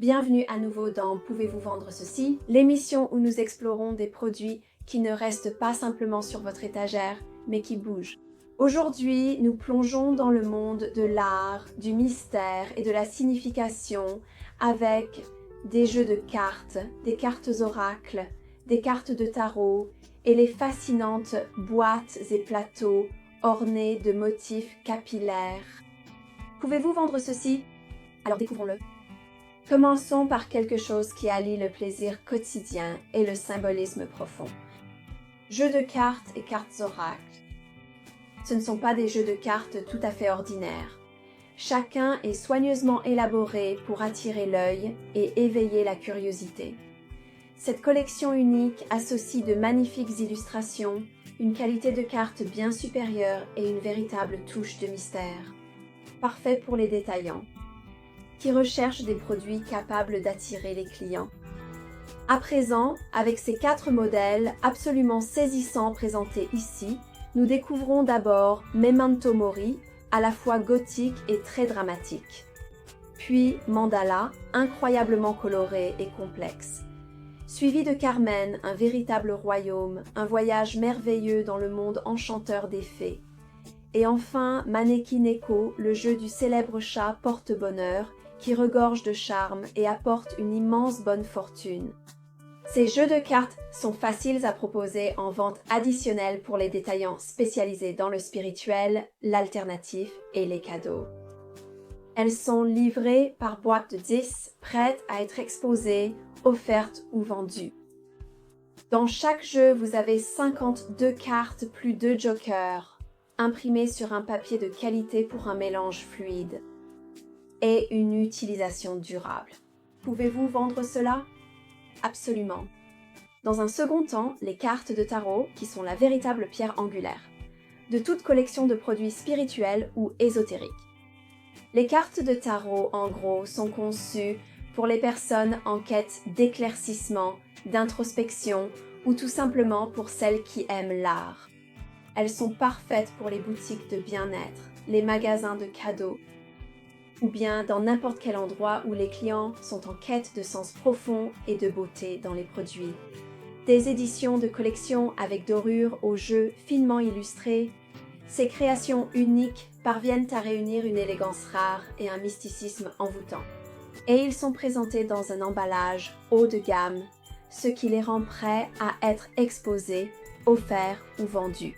Bienvenue à nouveau dans Pouvez-vous vendre ceci, l'émission où nous explorons des produits qui ne restent pas simplement sur votre étagère, mais qui bougent. Aujourd'hui, nous plongeons dans le monde de l'art, du mystère et de la signification avec des jeux de cartes, des cartes oracles, des cartes de tarot et les fascinantes boîtes et plateaux ornés de motifs capillaires. Pouvez-vous vendre ceci? Alors découvrons-le. Commençons par quelque chose qui allie le plaisir quotidien et le symbolisme profond. Jeux de cartes et cartes oracles. Ce ne sont pas des jeux de cartes tout à fait ordinaires. Chacun est soigneusement élaboré pour attirer l'œil et éveiller la curiosité. Cette collection unique associe de magnifiques illustrations, une qualité de cartes bien supérieure et une véritable touche de mystère. Parfait pour les détaillants, qui recherchent des produits capables d'attirer les clients. À présent, avec ces 4 modèles absolument saisissants présentés ici, nous découvrons d'abord Memento Mori, à la fois gothique et très dramatique. Puis Mandala, incroyablement coloré et complexe. Suivi de Carmen, un véritable royaume, un voyage merveilleux dans le monde enchanteur des fées. Et enfin, Maneki Neko, le jeu du célèbre chat porte-bonheur, qui regorge de charme et apporte une immense bonne fortune. Ces jeux de cartes sont faciles à proposer en vente additionnelle pour les détaillants spécialisés dans le spirituel, l'alternatif et les cadeaux. Elles sont livrées par boîte de 10, prêtes à être exposées, offertes ou vendues. Dans chaque jeu, vous avez 52 cartes plus 2 jokers, imprimées sur un papier de qualité pour un mélange fluide et une utilisation durable. Pouvez-vous vendre cela? Absolument. Dans un second temps, les cartes de tarot, qui sont la véritable pierre angulaire de toute collection de produits spirituels ou ésotériques. Les cartes de tarot, en gros, sont conçues pour les personnes en quête d'éclaircissement, d'introspection ou tout simplement pour celles qui aiment l'art. Elles sont parfaites pour les boutiques de bien-être, les magasins de cadeaux, ou bien dans n'importe quel endroit où les clients sont en quête de sens profond et de beauté dans les produits. Des éditions de collection avec dorures aux jeux finement illustrés, ces créations uniques parviennent à réunir une élégance rare et un mysticisme envoûtant. Et ils sont présentés dans un emballage haut de gamme, ce qui les rend prêts à être exposés, offerts ou vendus.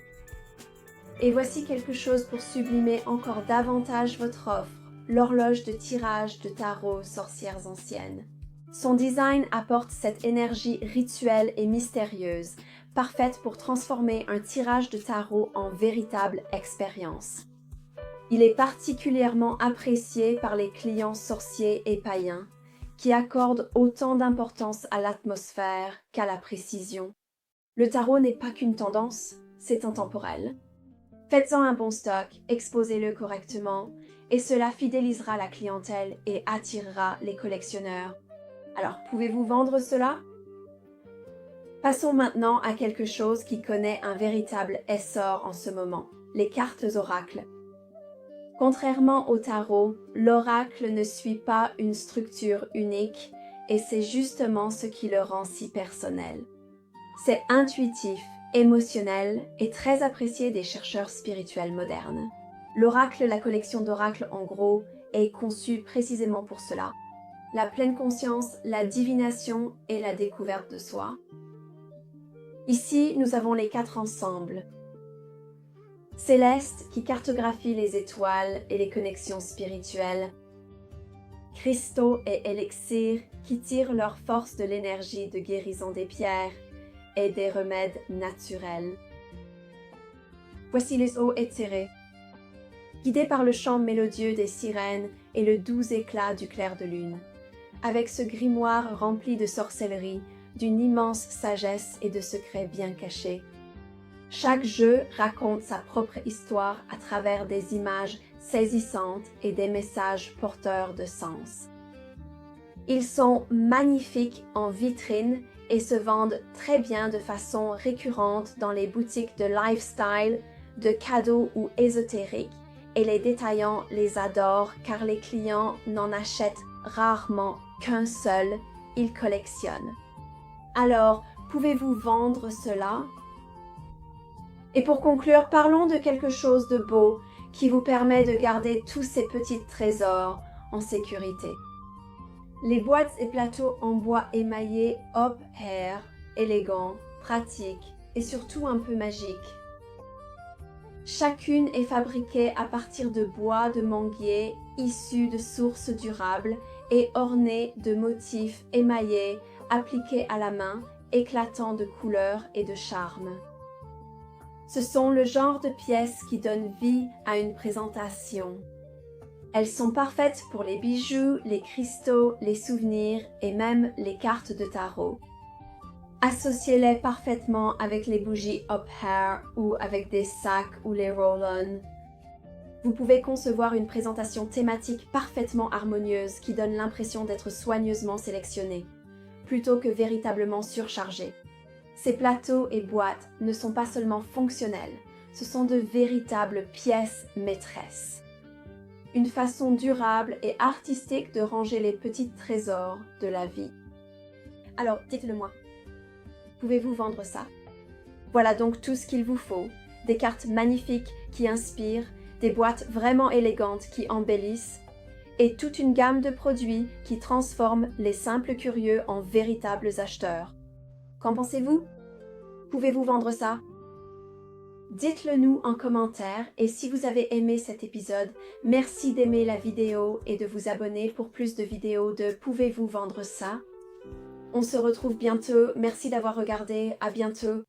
Et voici quelque chose pour sublimer encore davantage votre offre. L'horloge de tirage de tarot sorcières anciennes. Son design apporte cette énergie rituelle et mystérieuse, parfaite pour transformer un tirage de tarot en véritable expérience. Il est particulièrement apprécié par les clients sorciers et païens, qui accordent autant d'importance à l'atmosphère qu'à la précision. Le tarot n'est pas qu'une tendance, c'est intemporel. Faites-en un bon stock, exposez-le correctement, et cela fidélisera la clientèle et attirera les collectionneurs. Alors, pouvez-vous vendre cela? Passons maintenant à quelque chose qui connaît un véritable essor en ce moment, les cartes oracles. Contrairement au tarot, l'oracle ne suit pas une structure unique et c'est justement ce qui le rend si personnel. C'est intuitif, émotionnel et très apprécié des chercheurs spirituels modernes. L'oracle, la collection d'oracles en gros, est conçue précisément pour cela. La pleine conscience, la divination et la découverte de soi. Ici, nous avons les 4 ensembles. Céleste qui cartographie les étoiles et les connexions spirituelles. Cristaux et élixirs qui tirent leur force de l'énergie de guérison des pierres et des remèdes naturels. Voici les eaux éthérées. Guidés par le chant mélodieux des sirènes et le doux éclat du clair de lune, avec ce grimoire rempli de sorcellerie, d'une immense sagesse et de secrets bien cachés. Chaque jeu raconte sa propre histoire à travers des images saisissantes et des messages porteurs de sens. Ils sont magnifiques en vitrine et se vendent très bien de façon récurrente dans les boutiques de lifestyle, de cadeaux ou ésotériques, et les détaillants les adorent car les clients n'en achètent rarement qu'un seul il collectionne. Alors, pouvez-vous vendre cela? Et pour conclure, parlons de quelque chose de beau qui vous permet de garder tous ces petits trésors en sécurité. Les boîtes et plateaux en bois émaillé Hop Hair, élégants, pratiques et surtout un peu magiques. Chacune est fabriquée à partir de bois de manguier issus de sources durables et ornée de motifs émaillés appliqués à la main, éclatants de couleurs et de charme. Ce sont le genre de pièces qui donnent vie à une présentation. Elles sont parfaites pour les bijoux, les cristaux, les souvenirs et même les cartes de tarot. Associez-les parfaitement avec les bougies Hop Hair ou avec des sacs ou les roll-on. Vous pouvez concevoir une présentation thématique parfaitement harmonieuse qui donne l'impression d'être soigneusement sélectionnée, plutôt que véritablement surchargée. Ces plateaux et boîtes ne sont pas seulement fonctionnels, ce sont de véritables pièces maîtresses. Une façon durable et artistique de ranger les petits trésors de la vie. Alors, dites-le moi. Pouvez-vous vendre ça? Voilà donc tout ce qu'il vous faut. Des cartes magnifiques qui inspirent, des boîtes vraiment élégantes qui embellissent, et toute une gamme de produits qui transforment les simples curieux en véritables acheteurs. Qu'en pensez-vous? Pouvez-vous vendre ça? Dites-le nous en commentaire et si vous avez aimé cet épisode, merci d'aimer la vidéo et de vous abonner pour plus de vidéos de Pouvez-vous vendre ça? On se retrouve bientôt, merci d'avoir regardé, à bientôt.